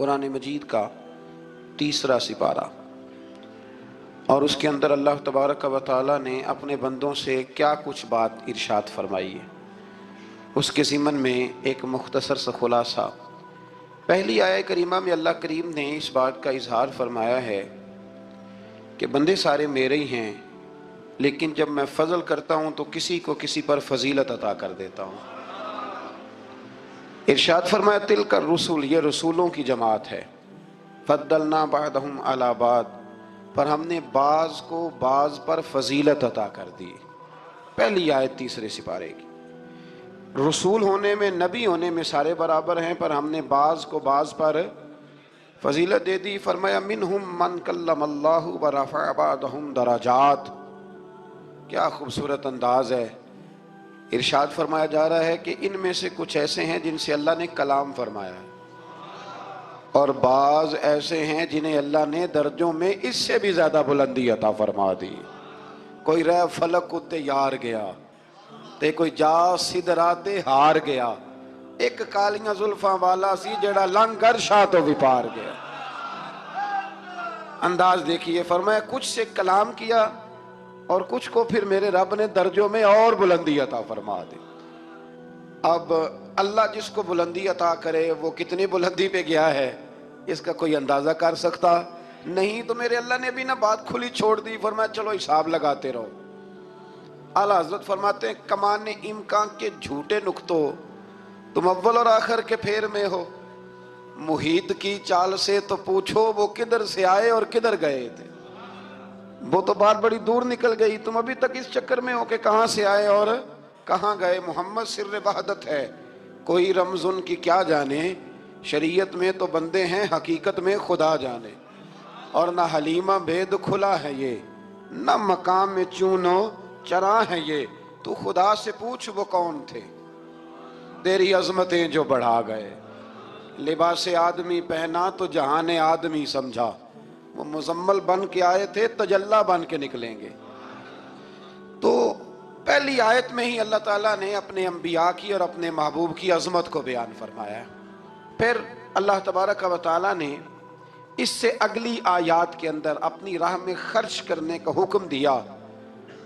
قرآن مجید کا 3 سپارہ، اور اس کے اندر اللہ تبارک و تعالیٰ نے اپنے بندوں سے کیا کچھ بات ارشاد فرمائی ہے، اس کے ضمن میں ایک مختصر سا خلاصہ۔ پہلی آیہ کریمہ میں اللہ کریم نے اس بات کا اظہار فرمایا ہے کہ بندے سارے میرے ہی ہیں، لیکن جب میں فضل کرتا ہوں تو کسی کو کسی پر فضیلت عطا کر دیتا ہوں۔ ارشاد فرمایا تلک الرسل، یہ رسولوں کی جماعت ہے، فضلنا بعضهم علی بعض، پر ہم نے بعض کو بعض پر فضیلت عطا کر دی۔ پہلی آیت 3 سپارے کی، رسول ہونے میں، نبی ہونے میں سارے برابر ہیں، پر ہم نے بعض کو بعض پر فضیلت دے دی۔ فرمایا منہم من کلم اللہ ورفع بعضهم درجات، کیا خوبصورت انداز ہے۔ ارشاد فرمایا جا رہا ہے کہ ان میں سے کچھ ایسے ہیں جن سے اللہ نے کلام فرمایا ہے، اور بعض ایسے ہیں جنہیں اللہ نے درجوں میں اس سے بھی زیادہ بلندی عطا فرما دی۔ کوئی رہ فلک اتے یار گیا تے کوئی جا سدرات ہار گیا، ایک کالیاں زلفاں والا سی جڑا لنگر شاہ تو بھی پار گیا۔ انداز دیکھیے، فرمایا کچھ سے کلام کیا اور کچھ کو پھر میرے رب نے درجوں میں اور بلندی عطا فرما دی۔ اب اللہ جس کو بلندی عطا کرے وہ کتنی بلندی پہ گیا ہے اس کا کوئی اندازہ کر سکتا نہیں۔ تو میرے اللہ نے بھی نہ بات کھلی چھوڑ دی، فرمایا چلو حساب لگاتے رہو۔ اعلیٰ حضرت فرماتے ہیں کمان امکان کے جھوٹے نقطوں، تم اول اور آخر کے پھیر میں ہو، محیط کی چال سے تو پوچھو وہ کدھر سے آئے اور کدھر گئے تھے۔ وہ تو بات بڑی دور نکل گئی، تم ابھی تک اس چکر میں ہو کہ کہاں سے آئے اور کہاں گئے۔ محمد سر وحدت ہے، کوئی رمز ان کی کیا جانے، شریعت میں تو بندے ہیں، حقیقت میں خدا جانے۔ اور نہ حلیمہ بید کھلا ہے یہ، نہ مقام میں چونو چراں ہے یہ، تو خدا سے پوچھ وہ کون تھے تیری عظمتیں جو بڑھا گئے۔ لباس آدمی پہنا تو جہان آدمی سمجھا، وہ مزمل بن کے آئے تھے تجلی بن کے نکلیں گے۔ تو پہلی آیت میں ہی اللہ تعالیٰ نے اپنے انبیاء کی اور اپنے محبوب کی عظمت کو بیان فرمایا۔ پھر اللہ تبارک و تعالیٰ نے اس سے اگلی آیات کے اندر اپنی راہ میں خرچ کرنے کا حکم دیا،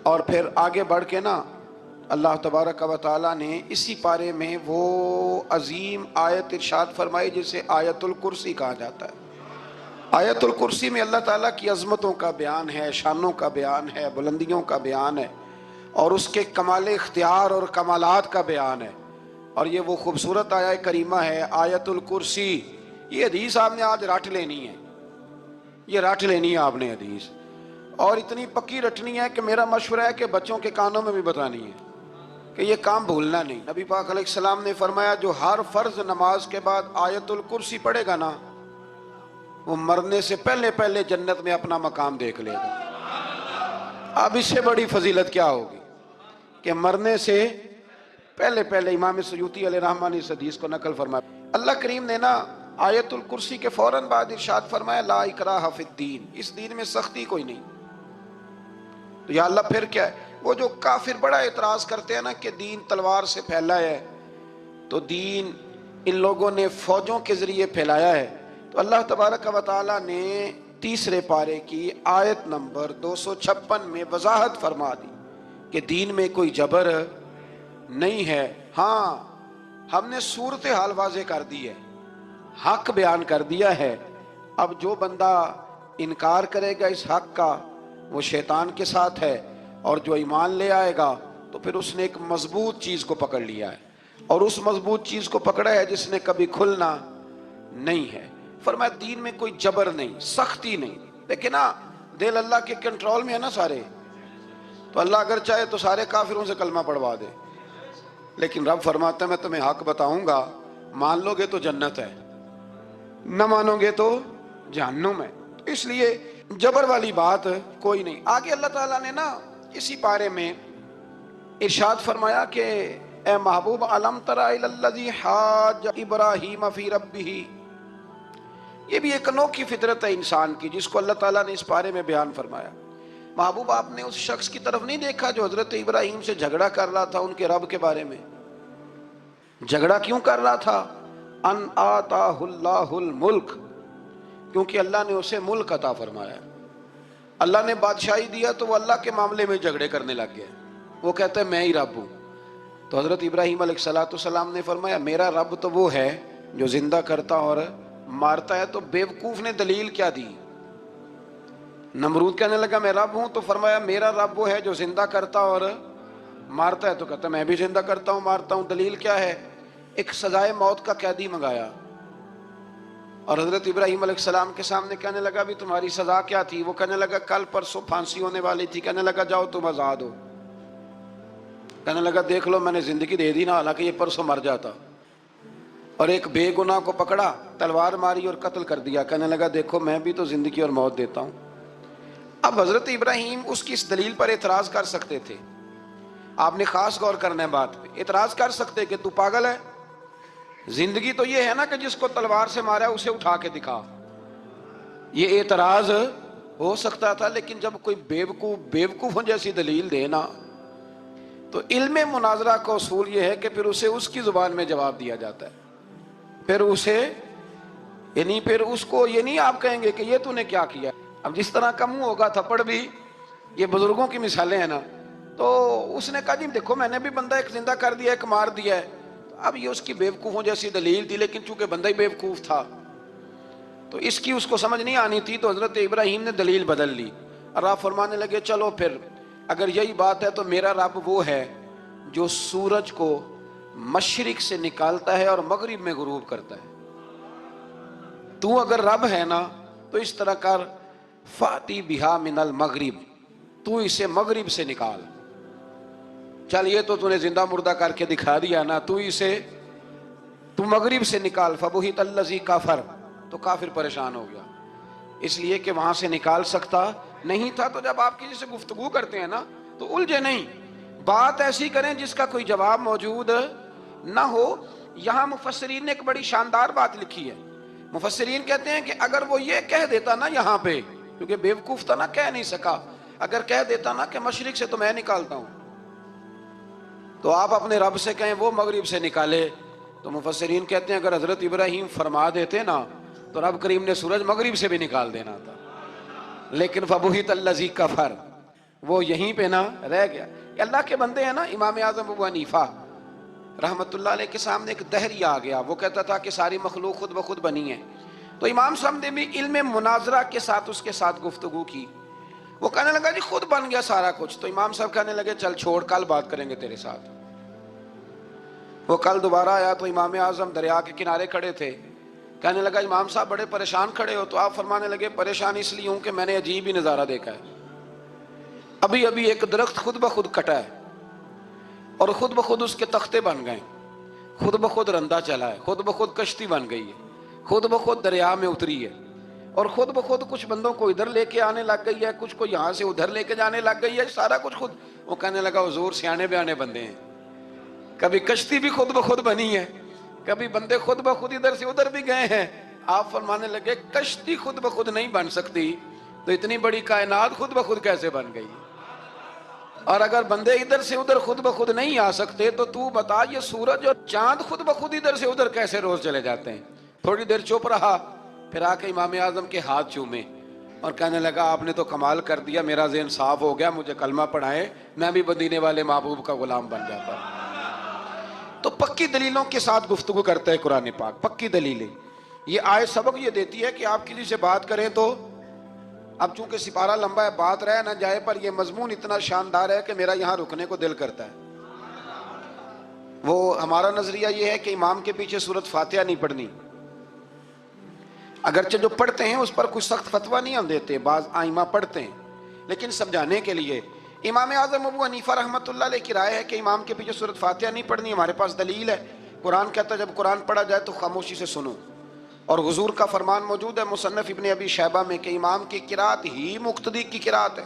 اور پھر آگے بڑھ کے نا اللہ تبارک و تعالیٰ نے اسی پارے میں وہ عظیم آیت ارشاد فرمائی جسے آیت الکرسی کہا جاتا ہے۔ آیت الکرسی میں اللہ تعالیٰ کی عظمتوں کا بیان ہے، شانوں کا بیان ہے، بلندیوں کا بیان ہے، اور اس کے کمال اختیار اور کمالات کا بیان ہے۔ اور یہ وہ خوبصورت آیہ کریمہ ہے آیت الکرسی۔ یہ حدیث آپ نے آج رٹ لینی ہے، یہ رٹ لینی ہے آپ نے حدیث، اور اتنی پکی رٹنی ہے کہ میرا مشورہ ہے کہ بچوں کے کانوں میں بھی بتانی ہے کہ یہ کام بھولنا نہیں۔ نبی پاک علیہ السلام نے فرمایا جو ہر فرض نماز کے بعد آیت الکرسی پڑھے گا نا، وہ مرنے سے پہلے پہلے جنت میں اپنا مقام دیکھ لے گا۔ اب اس سے بڑی فضیلت کیا ہوگی کہ مرنے سے پہلے پہلے۔ امام سیوطی علیہ رحمہ نے اس حدیث کو نقل فرمایا۔ اللہ کریم نے نا آیت الکرسی کے فوراً بعد ارشاد فرمایا لا اکراہ فی الدین، اس دین میں سختی کوئی نہیں۔ تو یا اللہ پھر کیا ہے؟ وہ جو کافر بڑا اعتراض کرتے ہیں نا کہ دین تلوار سے پھیلا ہے، تو دین ان لوگوں نے فوجوں کے ذریعے پھیلایا ہے۔ تو اللہ تبارک و تعالیٰ نے 3 پارے کی آیت نمبر 256 میں وضاحت فرما دی کہ دین میں کوئی جبر نہیں ہے۔ ہاں ہم نے صورتحال واضح کر دی ہے، حق بیان کر دیا ہے۔ اب جو بندہ انکار کرے گا اس حق کا وہ شیطان کے ساتھ ہے، اور جو ایمان لے آئے گا تو پھر اس نے ایک مضبوط چیز کو پکڑ لیا ہے، اور اس مضبوط چیز کو پکڑا ہے جس نے کبھی کھلنا نہیں ہے۔ فرمایا دین میں کوئی جبر نہیں، سختی نہیں۔ لیکن نا دل اللہ کے کنٹرول میں ہے نا سارے، تو اللہ اگر چاہے تو سارے کافروں سے کلمہ پڑھوا دے، لیکن رب فرماتا ہے میں تمہیں حق بتاؤں گا، مان لو گے تو جنت ہے، نہ مانو گے تو جہنم ہے۔ اس لیے جبر والی بات کوئی نہیں۔ آگے اللہ تعالیٰ نے نا اسی پارے میں ارشاد فرمایا کہ اے محبوب علم تر الی الذی حاج ابراہیم فی ربہ، یہ بھی ایک انوکھی فطرت ہے انسان کی جس کو اللہ تعالیٰ نے اس پارے میں بیان فرمایا۔ محبوب آپ نے اس شخص کی طرف نہیں دیکھا جو حضرت ابراہیم سے جھگڑا کر رہا تھا ان کے رب کے بارے میں؟ جھگڑا کیوں کر رہا تھا؟ ان آتاہ اللہ الملک، کیونکہ اللہ نے اسے ملک عطا فرمایا۔ اللہ نے بادشاہی دیا تو وہ اللہ کے معاملے میں جھگڑے کرنے لگ گیا، وہ کہتا ہے میں ہی رب ہوں۔ تو حضرت ابراہیم علیہ السلام نے فرمایا میرا رب تو وہ ہے جو زندہ کرتا اور مارتا ہے۔ تو بیوقوف نے دلیل کیا دی؟ نمرود کہنے لگا میں رب ہوں، تو فرمایا میرا رب وہ ہے جو زندہ کرتا اور مارتا ہے، تو کہتا میں بھی زندہ کرتا ہوں مارتا ہوں، دلیل کیا ہے؟ ایک سزائے موت کا قیدی منگایا، اور حضرت ابراہیم علیہ السلام کے سامنے کہنے لگا بھی تمہاری سزا کیا تھی؟ وہ کہنے لگا کل پرسوں پھانسی ہونے والی تھی۔ کہنے لگا جاؤ تم آزاد ہو۔ کہنے لگا دیکھ لو میں نے زندگی دے دی نا، حالانکہ یہ پرسوں مر جاتا۔ اور ایک بے گناہ کو پکڑا، تلوار ماری اور قتل کر دیا۔ کہنے لگا دیکھو میں بھی تو زندگی اور موت دیتا ہوں۔ اب حضرت ابراہیم اس کی اس دلیل پر اعتراض کر سکتے تھے، آپ نے خاص غور کرنا ہے بات پہ، اعتراض کر سکتے کہ تو پاگل ہے، زندگی تو یہ ہے نا کہ جس کو تلوار سے مارا اسے اٹھا کے دکھا، یہ اعتراض ہو سکتا تھا۔ لیکن جب کوئی بیوقوفوں جیسی دلیل دے نا، تو علم مناظرہ کا اصول یہ ہے کہ پھر اسے اس کی زبان میں جواب دیا جاتا ہے، پھر اس کو یہ نہیں آپ کہیں گے کہ یہ تو نے کیا کیا۔ اب جس طرح کا منہ ہوگا تھپڑ بھی، یہ بزرگوں کی مثالیں ہیں نا، تو اس نے کہا جی دیکھو میں نے بھی بندہ ایک زندہ کر دیا، ایک مار دیا ہے۔ اب یہ اس کی بیوقوفوں جیسی دلیل تھی، لیکن چونکہ بندہ ہی بیوقوف تھا تو اس کی اس کو سمجھ نہیں آنی تھی، تو حضرت ابراہیم نے دلیل بدل لی اور آپ فرمانے لگے چلو پھر اگر یہی بات ہے تو میرا رب وہ ہے جو سورج کو مشرق سے نکالتا ہے اور مغرب میں غروب کرتا ہے۔ تو اگر رب ہے نا تو اس طرح کر، فاتی بہا من المغرب، تو اسے مغرب سے نکال۔ چل یہ تو نے زندہ مردہ کر کے دکھا دیا نا، تو مغرب سے نکال۔ فبہت الذی کفر، تو کافر پریشان ہو گیا، اس لیے کہ وہاں سے نکال سکتا نہیں تھا۔ تو جب آپ کسی سے گفتگو کرتے ہیں نا تو الجھے نہیں، بات ایسی کریں جس کا کوئی جواب موجود نہ ہو۔ یہاں مفسرین نے ایک بڑی شاندار بات لکھی ہے۔ مفسرین کہتے ہیں کہ اگر وہ یہ کہہ دیتا نا یہاں پہ، کیونکہ بیوقوف تھا نا، کہہ نہیں سکا، اگر کہہ دیتا نا کہ مشرق سے تو میں نکالتا ہوں، تو آپ اپنے رب سے کہیں وہ مغرب سے نکالے، تو مفسرین کہتے ہیں اگر حضرت ابراہیم فرما دیتے نا تو رب کریم نے سورج مغرب سے بھی نکال دینا تھا، لیکن فبہت الذی کفر، وہ یہیں پہ نا رہ گیا۔ اللہ کے بندے ہیں نا، امام اعظم ابو حنیفہ رحمت اللہ علیہ کے سامنے ایک دہری آ گیا، وہ کہتا تھا کہ ساری مخلوق خود بخود بنی ہے۔ تو امام صاحب نے بھی علم مناظرہ کے ساتھ اس کے ساتھ گفتگو کی، وہ کہنے لگا جی خود بن گیا سارا کچھ۔ تو امام صاحب کہنے لگے چل چھوڑ، کل بات کریں گے تیرے ساتھ۔ وہ کل دوبارہ آیا تو امام اعظم دریا کے کنارے کھڑے تھے، کہنے لگا امام صاحب بڑے پریشان کھڑے ہو؟ تو آپ فرمانے لگے پریشان اس لیے ہوں کہ میں نے عجیب ہی نظارہ دیکھا ہے، ابھی ابھی ایک درخت خود بخود کٹا ہے اور خود بخود اس کے تختے بن گئے، خود بخود رندہ چلا ہے، خود بخود کشتی بن گئی ہے، خود بخود دریا میں اتری ہے، اور خود بخود کچھ بندوں کو ادھر لے کے آنے لگ گئی ہے، کچھ کو یہاں سے ادھر لے کے جانے لگ گئی ہے، سارا کچھ خود۔ وہ کہنے لگا حضور سیانے بیانے بندے ہیں، کبھی کشتی بھی خود بخود بنی ہے، کبھی بندے خود بخود ادھر سے ادھر بھی گئے ہیں۔ آپ فرمانے لگے کشتی خود بخود نہیں بن سکتی تو اتنی بڑی کائنات خود بخود کیسے بن گئی؟ اور اگر بندے ادھر سے ادھر خود بخود نہیں آ سکتے تو بتا یہ سورج اور چاند خود بخود ادھر سے ادھر کیسے روز چلے جاتے ہیں؟ تھوڑی دیر چپ رہا، پھر آ کے امام اعظم کے ہاتھ چومے اور کہنے لگا آپ نے تو کمال کر دیا، میرا ذہن صاف ہو گیا، مجھے کلمہ پڑھائے، میں بھی مدینے والے محبوب کا غلام بن جاتا۔ تو پکی دلیلوں کے ساتھ گفتگو کرتا ہے قرآن پاک، پکی دلیلیں۔ یہ آیت سبق یہ دیتی ہے کہ آپ کسی سے بات کریں تو، اب چونکہ سپارہ لمبا ہے بات رہ نہ جائے، پر یہ مضمون اتنا شاندار ہے کہ میرا یہاں رکنے کو دل کرتا ہے۔ وہ ہمارا نظریہ یہ ہے کہ امام کے پیچھے سورۃ فاتحہ نہیں پڑھنی، اگرچہ جو پڑھتے ہیں اس پر کچھ سخت فتویٰ نہیں ہم دیتے، بعض آئمہ پڑھتے ہیں، لیکن سمجھانے کے لیے امام اعظم ابو حنیفہ رحمۃ اللہ علیہ کی رائے ہے کہ امام کے پیچھے سورۃ فاتحہ نہیں پڑھنی۔ ہمارے پاس دلیل ہے، قرآن کہتا ہے جب قرآن پڑھا جائے تو خاموشی سے سنو، اور حضور کا فرمان موجود ہے مصنف ابن ابی شیبہ میں کہ امام کی قرات ہی مقتدی کی قرات ہے۔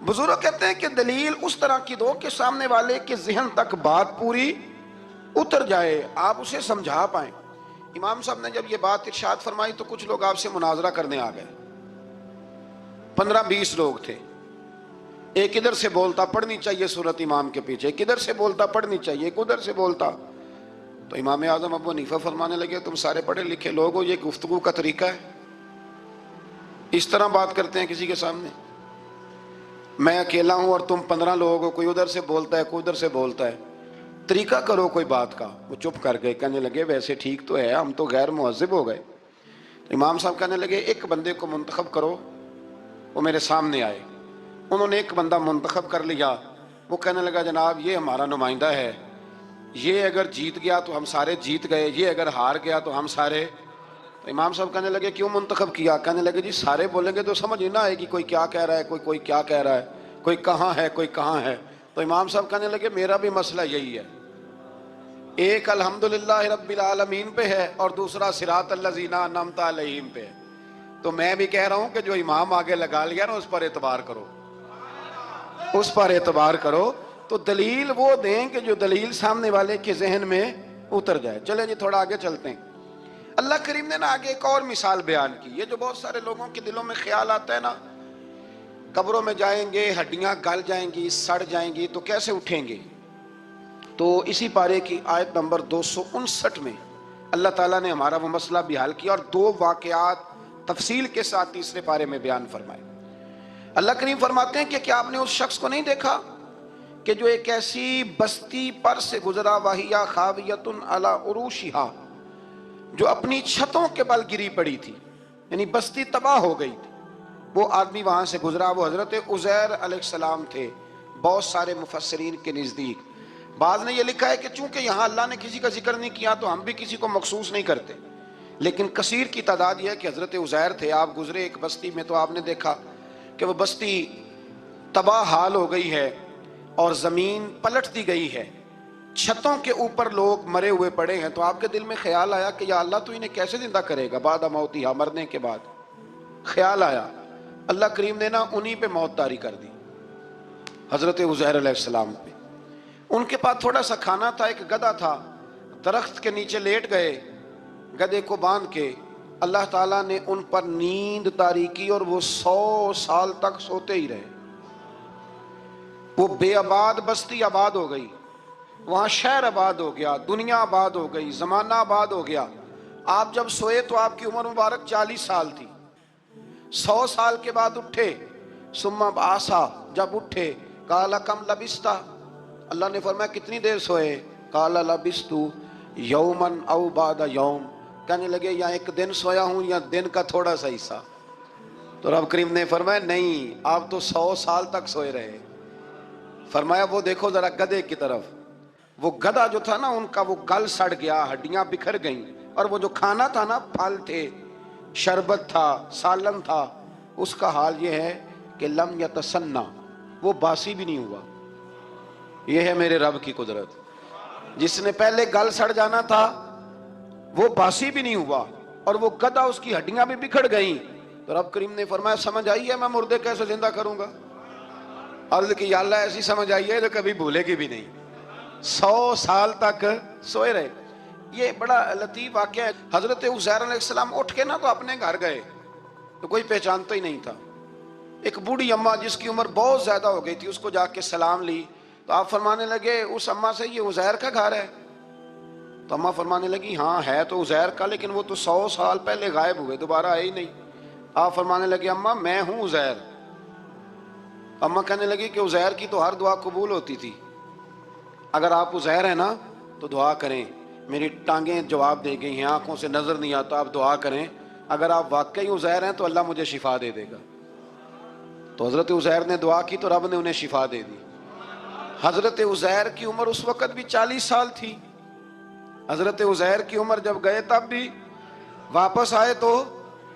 بزرگ کہتے ہیں کہ دلیل اس طرح کی دو کہ سامنے والے کے ذہن تک بات پوری اتر جائے، آپ اسے سمجھا پائیں۔ امام صاحب نے جب یہ بات ارشاد فرمائی تو کچھ لوگ آپ سے مناظرہ کرنے آ گئے، 15-20 لوگ تھے، ایک ادھر سے بولتا پڑھنی چاہیے سورت امام کے پیچھے، ایک ادھر سے بولتا پڑھنی چاہیے، ایک ادھر سے بولتا۔ تو امام اعظم ابو حنیفہ فرمانے لگے تم سارے پڑھے لکھے لوگ ہو، یہ گفتگو کا طریقہ ہے؟ اس طرح بات کرتے ہیں کسی کے سامنے؟ میں اکیلا ہوں اور تم 15 لوگ ہو، کوئی ادھر سے بولتا ہے کوئی ادھر سے بولتا ہے، طریقہ کرو کوئی بات کا۔ وہ چپ کر گئے، کہنے لگے ویسے ٹھیک تو ہے، ہم تو غیر مہذب ہو گئے۔ امام صاحب کہنے لگے ایک بندے کو منتخب کرو، وہ میرے سامنے آئے۔ انہوں نے ایک بندہ منتخب کر لیا، وہ کہنے لگا جناب یہ ہمارا نمائندہ ہے، یہ اگر جیت گیا تو ہم سارے جیت گئے، یہ اگر ہار گیا تو ہم سارے۔ تو امام صاحب کہنے لگے کیوں منتخب کیا؟ کہنے لگے جی سارے بولیں گے تو سمجھ نہیں نہ آئے گی، کوئی کیا کہہ رہا ہے، کوئی کیا کہہ رہا ہے، کوئی کہاں ہے کوئی کہاں ہے۔ تو امام صاحب کہنے لگے میرا بھی مسئلہ یہی ہے، ایک الحمدللہ رب العالمین پہ ہے اور دوسرا صراط الذین انعمت علیہم پہ ہے۔ تو میں بھی کہہ رہا ہوں کہ جو امام آگے لگا لیا نا اس پر اعتبار کرو، اس پر اعتبار کرو۔ تو دلیل وہ دیں کہ جو دلیل سامنے والے کے ذہن میں اتر جائے۔ چلیں جی تھوڑا آگے چلتے ہیں۔ اللہ کریم نے نا آگے ایک اور مثال بیان کی، یہ جو بہت سارے لوگوں کے دلوں میں خیال آتا ہے نا، قبروں میں جائیں گے ہڈیاں گل جائیں گی سڑ جائیں گی تو کیسے اٹھیں گے؟ تو اسی پارے کی آیت نمبر 259 میں اللہ تعالیٰ نے ہمارا وہ مسئلہ بھی حل کیا اور 2 واقعات تفصیل کے ساتھ تیسرے پارے میں بیان فرمائے۔ اللہ کریم فرماتے ہیں کہ کیا آپ نے اس شخص کو نہیں دیکھا کہ جو ایک ایسی بستی پر سے گزرا وَهِيَ خَاوِيَةٌ عَلَىٰ عُرُوشِهَا، جو اپنی چھتوں کے بل گری پڑی تھی، یعنی بستی تباہ ہو گئی تھی۔ وہ آدمی وہاں سے گزرا، وہ حضرت عزیر علیہ السلام تھے بہت سارے مفسرین کے نزدیک۔ بعض نے یہ لکھا ہے کہ چونکہ یہاں اللہ نے کسی کا ذکر نہیں کیا تو ہم بھی کسی کو مخصوص نہیں کرتے، لیکن کثیر کی تعداد یہ ہے کہ حضرت عزیر تھے، آپ گزرے ایک بستی میں تو آپ نے دیکھا کہ وہ بستی تباہ حال ہو گئی ہے اور زمین پلٹ دی گئی ہے، چھتوں کے اوپر لوگ مرے ہوئے پڑے ہیں۔ تو آپ کے دل میں خیال آیا کہ یا اللہ تو انہیں کیسے زندہ کرے گا بعد موتہا، مرنے کے بعد؟ خیال آیا، اللہ کریم نے نا انہی پہ موت طاری کر دی، حضرت عزیر علیہ السلام پہ۔ ان کے پاس تھوڑا سا کھانا تھا، ایک گدھا تھا، درخت کے نیچے لیٹ گئے گدھے کو باندھ کے، اللہ تعالیٰ نے ان پر نیند طاری کی اور وہ 100 سال تک سوتے ہی رہے۔ وہ بے آباد بستی آباد ہو گئی، وہاں شہر آباد ہو گیا، دنیا آباد ہو گئی، زمانہ آباد ہو گیا۔ آپ جب سوئے تو آپ کی عمر مبارک 40 سال تھی، 100 سال کے بعد اٹھے، ثم بعثا، جب اٹھے قال کم لبثت، اللہ نے فرمایا کتنی دیر سوئے؟ قال لبثت یوما او بعد یوم، کہنے لگے یا ایک دن سویا ہوں یا دن کا تھوڑا سا حصہ۔ تو رب کریم نے فرمایا نہیں، آپ تو 100 سال تک سوئے رہے۔ فرمایا وہ دیکھو ذرا گدھے کی طرف، وہ گدھا جو تھا نا ان کا وہ گل سڑ گیا، ہڈیاں بکھر گئیں، اور وہ جو کھانا تھا نا، پھل تھے، شربت تھا، سالن تھا، اس کا حال یہ ہے کہ لم یتسنہ، وہ باسی بھی نہیں ہوا۔ یہ ہے میرے رب کی قدرت، جس نے پہلے گل سڑ جانا تھا وہ باسی بھی نہیں ہوا، اور وہ گدھا اس کی ہڈیاں بھی بکھر گئیں۔ تو رب کریم نے فرمایا سمجھ آئی ہے میں مردے کیسے زندہ کروں گا؟ عرض کی یا اللہ ایسی سمجھ آئی ہے جو کبھی بھولے گی بھی نہیں۔ 100 سال تک سوئے رہے۔ یہ بڑا لطیف واقعہ ہے۔ حضرت عزیر علیہ السلام اٹھ کے نا تو اپنے گھر گئے تو کوئی پہچانتا ہی نہیں تھا۔ ایک بوڑھی اماں جس کی عمر بہت زیادہ ہو گئی تھی، اس کو جا کے سلام لی تو آپ فرمانے لگے اس اماں سے یہ عزیر کا گھر ہے؟ تو اماں فرمانے لگی ہاں ہے تو عزیر کا، لیکن وہ تو 100 سال پہلے غائب ہوئے، دوبارہ آئے ہی نہیں۔ آپ فرمانے لگے اماں میں ہوں عزیر۔ اماں کہنے لگی کہ عزیر کی تو ہر دعا قبول ہوتی تھی، اگر آپ عزیر ہیں نا تو دعا کریں، میری ٹانگیں جواب دے گئی ہیں، آنکھوں سے نظر نہیں آتا، آپ دعا کریں، اگر آپ واقعی عزیر ہیں تو اللہ مجھے شفا دے دے گا۔ تو حضرت عزیر نے دعا کی تو رب نے انہیں شفا دے دی۔ حضرت عزیر کی عمر اس وقت بھی 40 سال تھی۔ حضرت عزیر کی عمر جب گئے تب بھی، واپس آئے تو،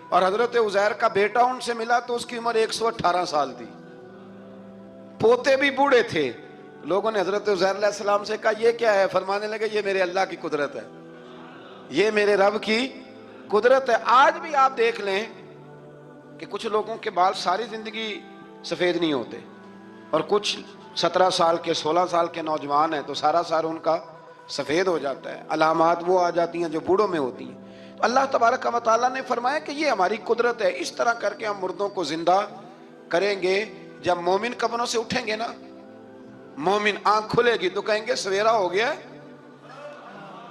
اور حضرت عزیر کا بیٹا ان سے ملا تو اس کی عمر 118 سال تھی، پوتے بھی بوڑھے تھے۔ لوگوں نے حضرت عزیر علیہ السلام سے کہا یہ کیا ہے؟ فرمانے لگے یہ میرے اللہ کی قدرت ہے، یہ میرے رب کی قدرت ہے۔ آج بھی آپ دیکھ لیں کہ کچھ لوگوں کے بال ساری زندگی سفید نہیں ہوتے، اور کچھ 17 سال کے 16 سال کے نوجوان ہیں تو سارا سال ان کا سفید ہو جاتا ہے، علامات وہ آ جاتی ہیں جو بوڑھوں میں ہوتی ہیں۔ تو اللہ تبارک و تعالیٰ نے فرمایا کہ یہ ہماری قدرت ہے، اس طرح کر کے ہم مردوں کو زندہ کریں گے۔ جب مومن قبروں سے اٹھیں گے نا، مومن آنکھ کھلے گی تو کہیں گے سویرا ہو گیا،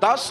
10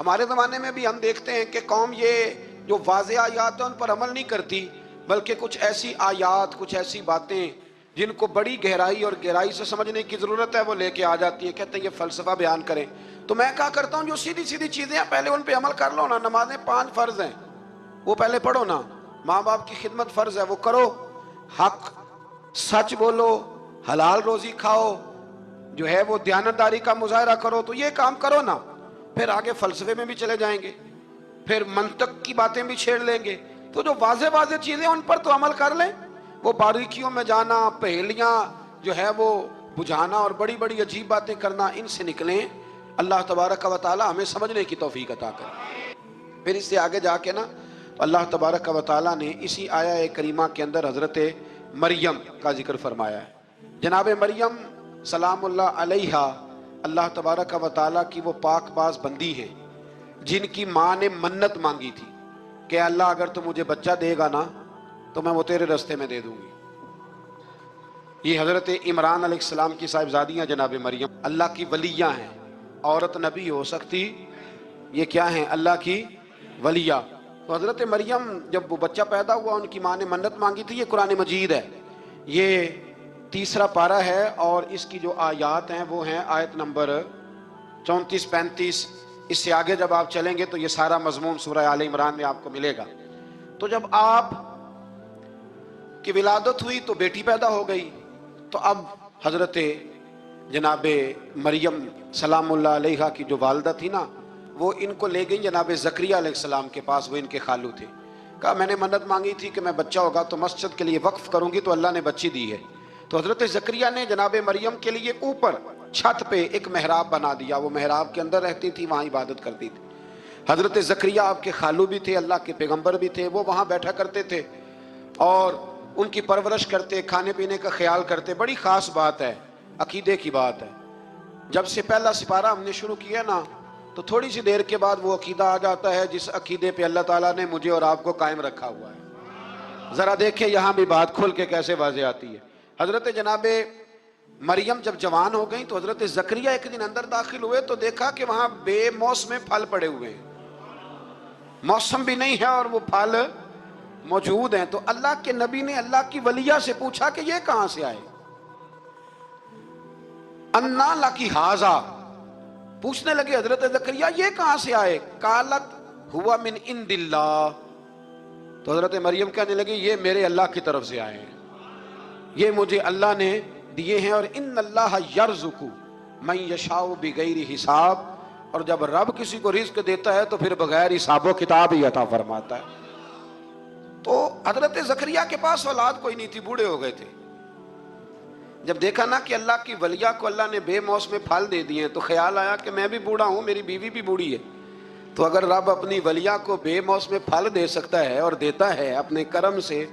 ہمارے زمانے میں بھی ہم دیکھتے ہیں کہ قوم یہ جو واضح آیات ہیں ان پر عمل نہیں کرتی، بلکہ کچھ ایسی آیات، کچھ ایسی باتیں جن کو بڑی گہرائی اور گہرائی سے سمجھنے کی ضرورت ہے وہ لے کے آ جاتی ہے، کہتے ہیں یہ فلسفہ بیان کریں۔ تو میں کہا کرتا ہوں جو سیدھی سیدھی چیزیں ہیں پہلے ان پہ عمل کر لو نا۔ نمازیں 5 فرض ہیں، وہ پہلے پڑھو نا۔ ماں باپ کی خدمت فرض ہے، وہ کرو۔ حق سچ بولو، حلال روزی کھاؤ، جو ہے وہ دیانتداری کا مظاہرہ کرو، تو یہ کام کرو نا۔ پھر آگے فلسفے میں بھی چلے جائیں گے، پھر منطق کی باتیں بھی چھیڑ لیں گے۔ تو جو واضح واضح چیزیں ان پر تو عمل کر لیں، وہ باریکیوں میں جانا، پہیلیاں جو ہے وہ بجھانا اور بڑی بڑی عجیب باتیں کرنا، ان سے نکلیں۔ اللہ تبارک و تعالی ہمیں سمجھنے کی توفیق عطا کرے۔ پھر اس سے آگے جا کے نا اللہ تبارک و تعالی نے اسی آیہ کریمہ کے اندر حضرت مریم کا ذکر فرمایا ہے۔ جناب مریم سلام اللہ علیہا اللہ تبارک و تعالی کی وہ پاک باز بندی ہیں جن کی ماں نے منت مانگی تھی کہ اللہ اگر تو مجھے بچہ دے گا نا تو میں وہ تیرے راستے میں دے دوں گی۔ یہ حضرت عمران علیہ السلام کی صاحبزادیاں جناب مریم اللہ کی ولیاں ہیں۔ عورت نبی ہو سکتی، یہ کیا ہیں؟ اللہ کی ولیہ۔ تو حضرت مریم جب وہ بچہ پیدا ہوا ان کی ماں نے منت مانگی تھی۔ یہ قرآن مجید ہے، یہ 3 پارہ ہے اور اس کی جو آیات ہیں وہ ہیں آیت نمبر 34-35۔ اس سے آگے جب آپ چلیں گے تو یہ سارا مضمون سورہ آل عمران میں آپ کو ملے گا۔ تو جب آپ کی ولادت ہوئی تو بیٹی پیدا ہو گئی، تو اب حضرت جناب مریم سلام اللہ علیہا کی جو والدہ تھی نا وہ ان کو لے گئی جناب زکریا علیہ السلام کے پاس، وہ ان کے خالو تھے۔ کہا میں نے منت مانگی تھی کہ میں بچہ ہوگا تو مسجد کے لیے وقف کروں گی، تو اللہ نے بچی دی ہے۔ تو حضرت زکریا نے جناب مریم کے لیے اوپر چھت پہ ایک محراب بنا دیا، وہ محراب کے اندر رہتی تھی، وہاں عبادت کرتی تھی۔ حضرت زکریا آپ کے خالو بھی تھے، اللہ کے پیغمبر بھی تھے، وہ وہاں بیٹھا کرتے تھے اور ان کی پرورش کرتے، کھانے پینے کا خیال کرتے۔ بڑی خاص بات ہے، عقیدے کی بات ہے۔ جب سے پہلا سپارہ ہم نے شروع کیا نا تو تھوڑی سی دیر کے بعد وہ عقیدہ آ جاتا ہے جس عقیدے پہ اللہ تعالیٰ نے مجھے اور آپ کو قائم رکھا ہوا ہے۔ ذرا دیکھیں یہاں بھی بات کھل کے کیسے واضح آتی ہے۔ حضرت جناب مریم جب جوان ہو گئیں تو حضرت زکریا ایک دن اندر داخل ہوئے تو دیکھا کہ وہاں بے موسم پھل پڑے ہوئے ہیں، موسم بھی نہیں ہے اور وہ پھل موجود ہیں۔ تو اللہ کے نبی نے اللہ کی ولیہ سے پوچھا کہ یہ کہاں سے آئے؟ انا لکی ھذا، پوچھنے لگے حضرت زکریا یہ کہاں سے آئے؟ قالت ہوا من عند اللہ، تو حضرت مریم کہنے لگی یہ میرے اللہ کی طرف سے آئے ہیں، یہ مجھے اللہ نے دیے ہیں۔ اور ان اللہ یرزق من یشاء بغیر حساب، اور جب رب کسی کو رزق دیتا ہے تو پھر بغیر حساب و کتاب ہی عطا فرماتا ہے۔ تو حضرت زکریا کے پاس اولاد کوئی نہیں تھی، بوڑھے ہو گئے تھے۔ جب دیکھا نا کہ اللہ کی ولیہ کو اللہ نے بے موسم پھل دے دیے تو خیال آیا کہ میں بھی بوڑھا ہوں، میری بیوی بھی بوڑھی ہے، تو اگر رب اپنی ولیہ کو بے موسم پھل دے سکتا ہے اور دیتا ہے اپنے کرم سے،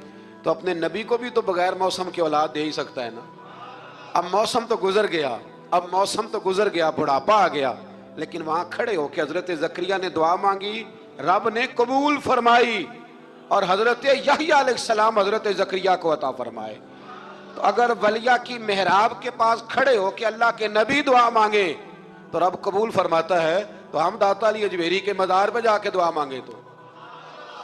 تو اپنے نبی کو بھی تو بغیر موسم کی اولاد دے ہی سکتا ہے نا۔ اب موسم تو گزر گیا، بڑھاپا آ گیا، لیکن وہاں کھڑے ہو کے حضرت زکریا نے دعا مانگی، رب نے قبول فرمائی اور حضرت یحییٰ علیہ السلام حضرت زکریا کو عطا فرمائے۔ تو اگر ولیہ کی محراب کے پاس کھڑے ہو کے اللہ کے نبی دعا مانگے تو رب قبول فرماتا ہے، تو ہم داتا علی اجمیری کے مزار پہ جا کے دعا مانگے تو،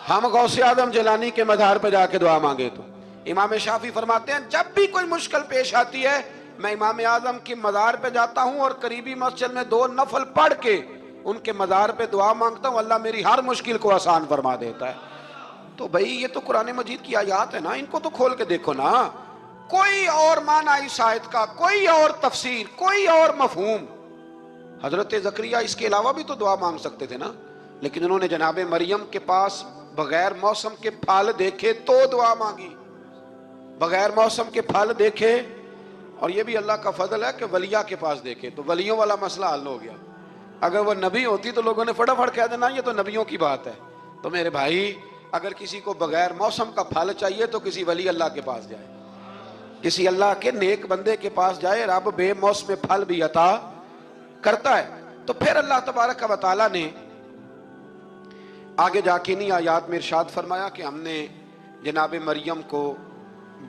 ہم غوث اعظم جیلانی کے مزار پہ جا کے دعا مانگے تو۔ امام شافعی فرماتے ہیں جب بھی کوئی مشکل پیش آتی ہے میں امام اعظم کی مزار پہ جاتا ہوں اور قریبی مسجد میں 2 نفل پڑھ کے ان کے مزار پہ دعا مانگتا ہوں، اللہ میری ہر مشکل کو آسان فرما دیتا ہے۔ تو بھائی یہ تو قرآن مجید کی آیات ہے نا، ان کو تو کھول کے دیکھو نا۔ کوئی اور معنی اس آیت کا، کوئی اور تفسیر، کوئی اور مفہوم۔ حضرت زکریا اس کے علاوہ بھی تو دعا مانگ سکتے تھے نا، لیکن انہوں نے جناب مریم کے پاس بغیر موسم کے پھل دیکھے تو دعا مانگی، بغیر موسم کے پھل دیکھے۔ اور یہ بھی اللہ کا فضل ہے کہ ولیہ کے پاس دیکھے تو ولیوں والا مسئلہ حل ہو گیا۔ اگر وہ نبی ہوتی تو لوگوں نے فٹافٹ کہہ دینا یہ تو نبیوں کی بات ہے۔ تو میرے بھائی اگر کسی کو بغیر موسم کا پھل چاہیے تو کسی ولی اللہ کے پاس جائے، کسی اللہ کے نیک بندے کے پاس جائے، رب بے موسم پھل بھی عطا کرتا ہے۔ تو پھر اللہ تبارک و تعالیٰ نے آگے جا کے نہیں آیات میں ارشاد فرمایا کہ ہم نے جناب مریم کو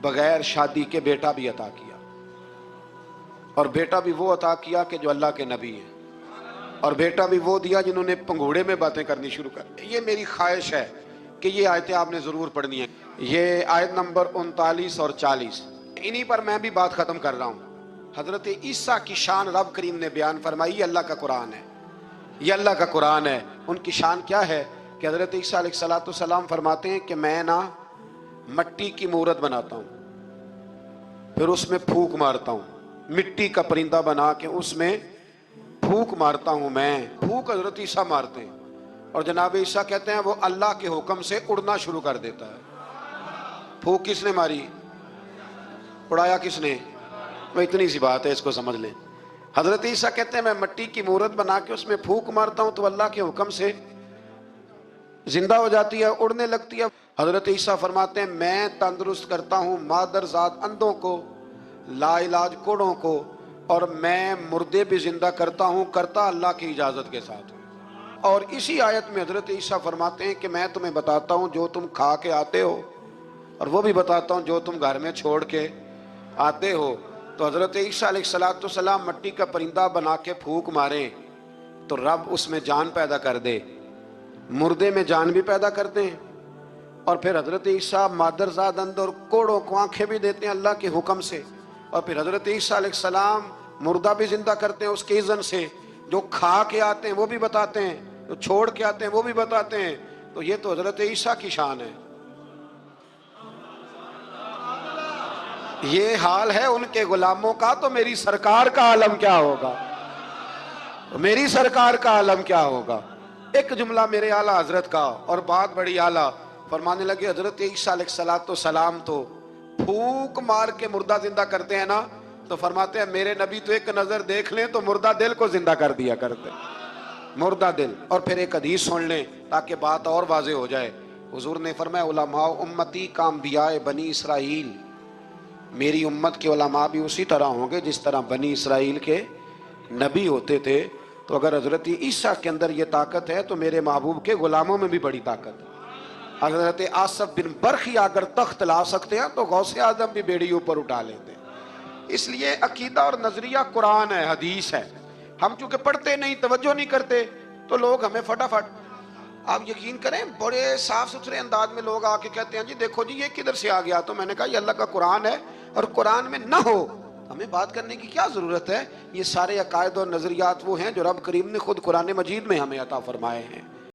بغیر شادی کے بیٹا بھی عطا کیا، اور بیٹا بھی وہ عطا کیا کہ جو اللہ کے نبی ہیں۔ اور بیٹا بھی وہ دیا جنہوں نے پنگوڑے میں باتیں کرنی شروع کر. یہ میری خواہش ہے کہ یہ آیتیں آپ نے ضرور پڑھنی ہیں. یہ آیت نمبر 39 اور 40 انہی پر میں بھی بات ختم کر رہا ہوں. حضرت عیسیٰ کی شان رب کریم نے بیان فرمائی. یہ اللہ کا قرآن ہے, یہ اللہ کا قرآن ہے. ان کی شان کیا ہے کہ حضرت عیسیٰ علیہ السلام فرماتے ہیں کہ میں نا مٹی کی مورت بناتا ہوں, پھر اس میں پھونک مارتا ہوں, مٹی کا پرندہ بنا کے اس میں پھونک مارتا ہوں. میں پھونک حضرت عیسیٰ مارتے ہیں اور جناب عیسیٰ کہتے ہیں وہ اللہ کے حکم سے اڑنا شروع کر دیتا ہے. پھونک کس نے ماری, اڑایا کس نے؟ وہ اتنی سی بات ہے, اس کو سمجھ لیں. حضرت عیسیٰ کہتے ہیں میں مٹی کی مورت بنا کے اس میں پھونک مارتا ہوں تو اللہ کے حکم سے زندہ ہو جاتی ہے, اڑنے لگتی ہے. حضرت عیسیٰ فرماتے ہیں میں تندرست کرتا ہوں مادر ذات اندھوں کو, لا علاج کوڑوں کو, اور میں مردے بھی زندہ کرتا ہوں, کرتا اللہ کی اجازت کے ساتھ. اور اسی آیت میں حضرت عیسیٰ فرماتے ہیں کہ میں تمہیں بتاتا ہوں جو تم کھا کے آتے ہو, اور وہ بھی بتاتا ہوں جو تم گھر میں چھوڑ کے آتے ہو. تو حضرت عیسیٰ علیہ السلام مٹی کا پرندہ بنا کے پھونک ماریں تو رب اس میں جان پیدا کر دے, مردے میں جان بھی پیدا کر دیں. اور پھر حضرت عیسیٰ مادر زاد اندر اور کوڑوں کو آنکھیں بھی دیتے ہیں اللہ کے حکم سے. اور پھر حضرت عیسیٰ علیہ السلام مردہ بھی زندہ کرتے ہیں اس کے اذن سے. جو کھا کے آتے ہیں وہ بھی بتاتے ہیں, جو چھوڑ کے آتے ہیں وہ بھی بتاتے ہیں. تو یہ تو حضرت عیسیٰ کی شان ہے. یہ حال ہے ان کے غلاموں کا, تو میری سرکار کا عالم کیا ہوگا, میری سرکار کا عالم کیا ہوگا. ایک جملہ میرے اعلیٰ حضرت کا, اور بات بڑی اعلیٰ, فرمانے لگے حضرت عیسیٰ علیہ السلام تو پھونک مار کے مردہ زندہ کرتے ہیں نا, تو فرماتے ہیں میرے نبی تو ایک نظر دیکھ لیں تو مردہ دل کو زندہ کر دیا کرتے, مردہ دل. اور پھر ایک حدیث سن لیں تاکہ بات اور واضح ہو جائے. حضور نے فرمایا علماء امتی کا انبیاء بنی اسرائیل, میری امت کے علماء بھی اسی طرح ہوں گے جس طرح بنی اسرائیل کے نبی ہوتے تھے. تو اگر حضرت عیسیٰ کے اندر یہ طاقت ہے تو میرے محبوب کے غلاموں میں بھی بڑی طاقت ہے. حضرت آصف بن برخی اگر تخت لا سکتے ہیں تو غوث اعظم بھی بیڑی اوپر اٹھا لیتے ہیں. اس لیے عقیدہ اور نظریہ قرآن ہے, حدیث ہے. ہم چونکہ پڑھتے نہیں, توجہ نہیں کرتے, تو لوگ ہمیں فٹافٹ, آپ یقین کریں بڑے صاف ستھرے انداز میں لوگ آ کے کہتے ہیں جی دیکھو جی یہ کدھر سے آ گیا. تو میں نے کہا یہ اللہ کا قرآن ہے, اور قرآن میں نہ ہو ہمیں بات کرنے کی کیا ضرورت ہے. یہ سارے عقائد اور نظریات وہ ہیں جو رب کریم نے خود قرآن مجید میں ہمیں عطا فرمائے ہیں.